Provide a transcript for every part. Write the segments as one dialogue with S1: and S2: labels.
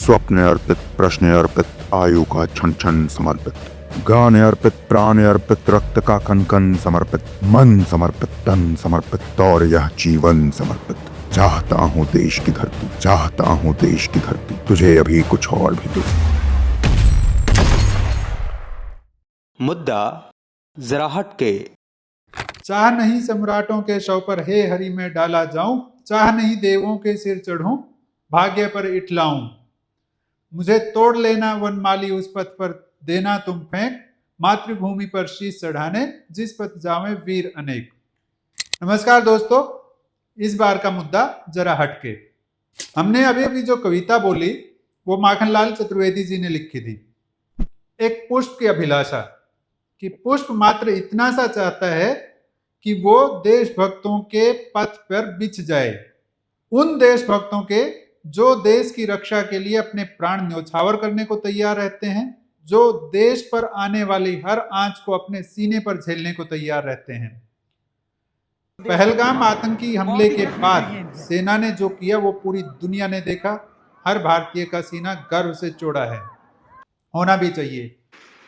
S1: स्वप्न अर्पित, प्रश्न अर्पित, आयु का क्षण क्षण समर्पित, गान अर्पित, प्राण अर्पित, रक्त का कण कण समर्पित, मन समर्पित, तन समर्पित और यह जीवन समर्पित। चाहता हूँ देश की धरती, चाहता हूँ देश की धरती, तुझे अभी कुछ और भी दूं।
S2: मुद्दा जरा हटके।
S3: चाह नहीं सम्राटों के शव पर हे हरि में डाला जाऊं, चाह नहीं देवों के सिर चढ़ूं, भाग्य पर इठलाऊं। मुझे तोड़ लेना वनमाली उस पथ पर देना तुम फेंक, मातृभूमि पर शीश चढ़ाने जिस पथ जावें वीर अनेक। नमस्कार दोस्तों, इस बार का मुद्दा जरा हटके। हमने अभी अभी जो कविता बोली वो माखनलाल चतुर्वेदी जी ने लिखी थी। एक पुष्प की अभिलाषा कि पुष्प मात्र इतना सा चाहता है कि वो देशभक्तों के पथ पर बिछ जाए, उन देशभक्तों के जो देश की रक्षा के लिए अपने प्राण न्यौछावर करने को तैयार रहते हैं, जो देश पर आने वाली हर आंच को अपने सीने पर झेलने को तैयार रहते हैं। पहलगाम आतंकी हमले के बाद सेना ने जो किया वो पूरी दुनिया ने देखा। हर भारतीय का सीना गर्व से चौड़ा है, होना भी चाहिए।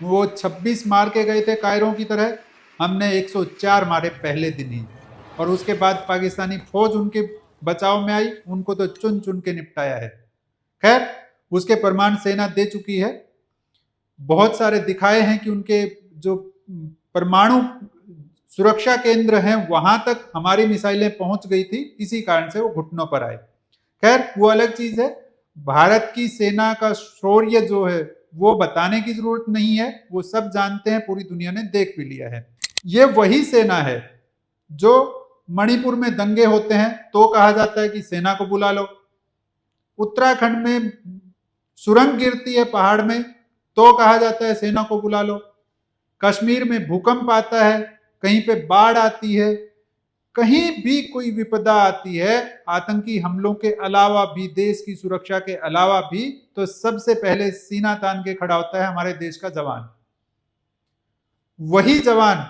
S3: वो 26 मार के गए थे कायरों की तरह, हमने 104 मारे पहले दिन ही, और उसके बाद पाकिस्तानी फौज उनके बचाव में आई, उनको तो चुन चुन के निपटाया है। खैर, उसके प्रमाण सेना दे चुकी है। बहुत सारे दिखाए हैं कि उनके जो परमाणु सुरक्षा केंद्र हैं वहां तक हमारी मिसाइलें पहुंच गई थी, इसी कारण से वो घुटनों पर आए। खैर, वो अलग चीज है। भारत की सेना का शौर्य जो है वो बताने की जरूरत नहीं है, वो सब जानते हैं, पूरी दुनिया ने देख भी लिया है। ये वही सेना है जो मणिपुर में दंगे होते हैं तो कहा जाता है कि सेना को बुला लो, उत्तराखंड में सुरंग गिरती है पहाड़ में तो कहा जाता है सेना को बुला लो, कश्मीर में भूकंप आता है, कहीं पे बाढ़ आती है, कहीं भी कोई विपदा आती है आतंकी हमलों के अलावा भी, देश की सुरक्षा के अलावा भी, तो सबसे पहले सीना तान के खड़ा होता है हमारे देश का जवान। वही जवान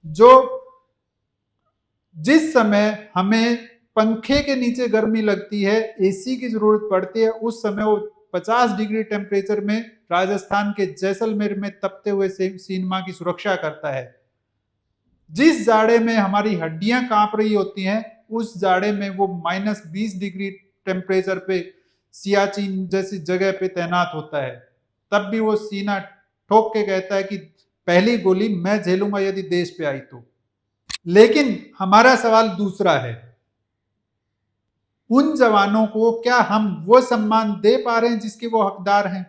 S3: जो जिस समय हमें पंखे के नीचे गर्मी लगती है, एसी की जरूरत पड़ती है, उस समय वो 50 डिग्री टेम्परेचर में राजस्थान के जैसलमेर में तपते हुए सीमा की सुरक्षा करता है। जिस जाड़े में हमारी हड्डियां कांप रही होती हैं, उस जाड़े में वो -20 डिग्री टेम्परेचर पे सियाचिन जैसी जगह पे तैनात होता है, तब भी वो सीना ठोक के कहता है कि पहली गोली मैं झेलूंगा यदि देश पे आई तो। लेकिन हमारा सवाल दूसरा है, उन जवानों को क्या हम वो सम्मान दे पा रहे हैं जिसके वो हकदार हैं?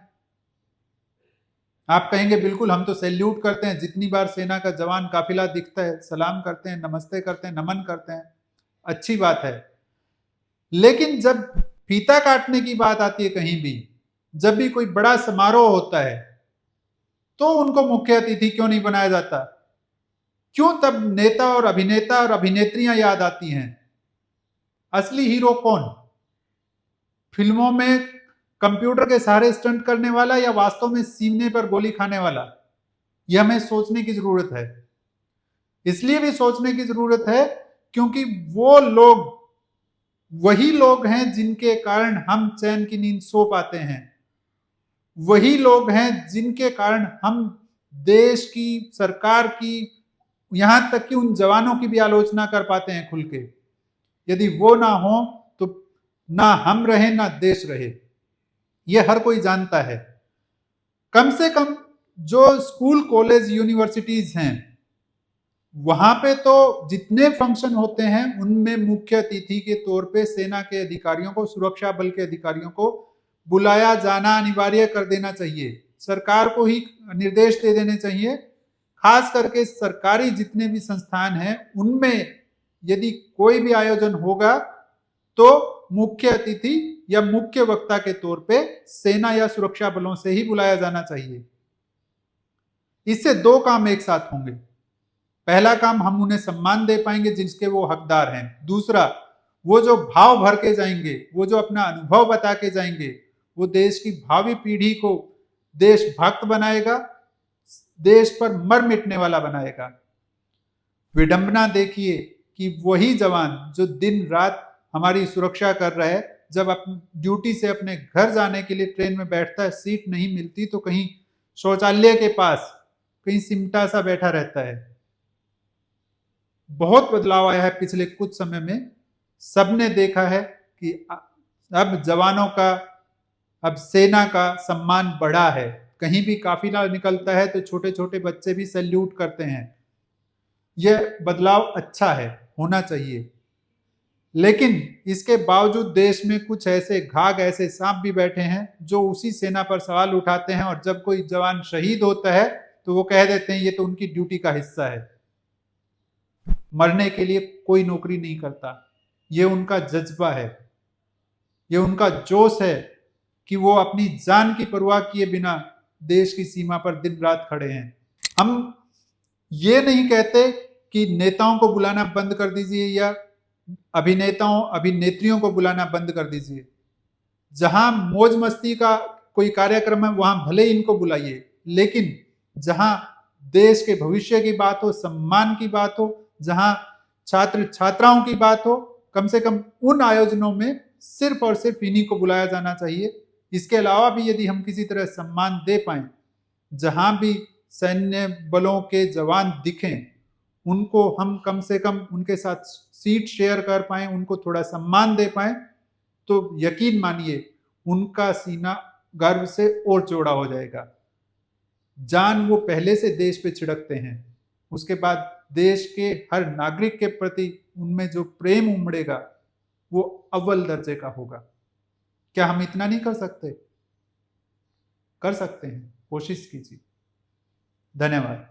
S3: आप कहेंगे बिल्कुल, हम तो सैल्यूट करते हैं, जितनी बार सेना का जवान काफिला दिखता है सलाम करते हैं, नमस्ते करते हैं, नमन करते हैं, अच्छी बात है। लेकिन जब फीता काटने की बात आती है कहीं भी, जब भी कोई बड़ा समारोह होता है, तो उनको मुख्य अतिथि क्यों नहीं बनाया जाता? क्यों तब नेता और अभिनेत्रियां याद आती हैं? असली हीरो कौन? फिल्मों में कंप्यूटर के सहारे स्टंट करने वाला या वास्तव में सीने पर गोली खाने वाला? यह हमें सोचने की जरूरत है। इसलिए भी सोचने की जरूरत है क्योंकि वो लोग वही लोग हैं जिनके कारण हम चैन की नींद सो पाते हैं, वही लोग हैं जिनके कारण हम देश की, सरकार की, यहां तक कि उन जवानों की भी आलोचना कर पाते हैं खुल के। यदि वो ना हो तो ना हम रहे ना देश रहे, ये हर कोई जानता है। कम से कम जो स्कूल, कॉलेज, यूनिवर्सिटीज हैं, वहां पे तो जितने फंक्शन होते हैं उनमें मुख्य अतिथि के तौर पे सेना के अधिकारियों को, सुरक्षा बल के अधिकारियों को बुलाया जाना अनिवार्य कर देना चाहिए। सरकार को ही निर्देश दे देने चाहिए। खास करके सरकारी जितने भी संस्थान हैं उनमें यदि कोई भी आयोजन होगा तो मुख्य अतिथि या मुख्य वक्ता के तौर पे सेना या सुरक्षा बलों से ही बुलाया जाना चाहिए। इससे दो काम एक साथ होंगे। पहला काम, हम उन्हें सम्मान दे पाएंगे जिसके वो हकदार हैं। दूसरा, वो जो भाव भर के जाएंगे, वो जो अपना अनुभव बता के जाएंगे, वो देश की भावी पीढ़ी को देशभक्त बनाएगा, देश पर मर मिटने वाला बनाएगा। विडंबना देखिए कि वही जवान जो दिन रात हमारी सुरक्षा कर रहा है, जब ड्यूटी से अपने घर जाने के लिए ट्रेन में बैठता है, सीट नहीं मिलती तो कहीं शौचालय के पास कहीं सिमटा सा बैठा रहता है। बहुत बदलाव आया है पिछले कुछ समय में। सबने देखा है कि अब जवानों का, अब सेना का सम्मान बढ़ा है। कहीं भी काफिला निकलता है तो छोटे छोटे बच्चे भी सैल्यूट करते हैं। यह बदलाव अच्छा है, होना चाहिए। लेकिन इसके बावजूद देश में कुछ ऐसे घाघ, ऐसे सांप भी बैठे हैं जो उसी सेना पर सवाल उठाते हैं, और जब कोई जवान शहीद होता है तो वो कह देते हैं ये तो उनकी ड्यूटी का हिस्सा है। मरने के लिए कोई नौकरी नहीं करता, ये उनका जज्बा है, ये उनका जोश है कि वो अपनी जान की परवाह किए बिना देश की सीमा पर दिन रात खड़े हैं। हम ये नहीं कहते कि नेताओं को बुलाना बंद कर दीजिए या अभिनेताओं अभिनेत्रियों को बुलाना बंद कर दीजिए। जहां मौज मस्ती का कोई कार्यक्रम है वहां भले इनको बुलाइए, लेकिन जहां देश के भविष्य की बात हो, सम्मान की बात हो, जहां छात्र छात्राओं की बात हो, कम से कम उन आयोजनों में सिर्फ और सिर्फ इन्हीं को बुलाया जाना चाहिए। इसके अलावा भी यदि हम किसी तरह सम्मान दे पाए, जहां भी सैन्य बलों के जवान दिखें उनको हम कम से कम उनके साथ सीट शेयर कर पाए, उनको थोड़ा सम्मान दे पाए, तो यकीन मानिए उनका सीना गर्व से और चौड़ा हो जाएगा। जान वो पहले से देश पे छिड़कते हैं, उसके बाद देश के हर नागरिक के प्रति उनमें जो प्रेम उमड़ेगा वो अव्वल दर्जे का होगा। क्या हम इतना नहीं कर सकते? कर सकते हैं, कोशिश कीजिए। धन्यवाद।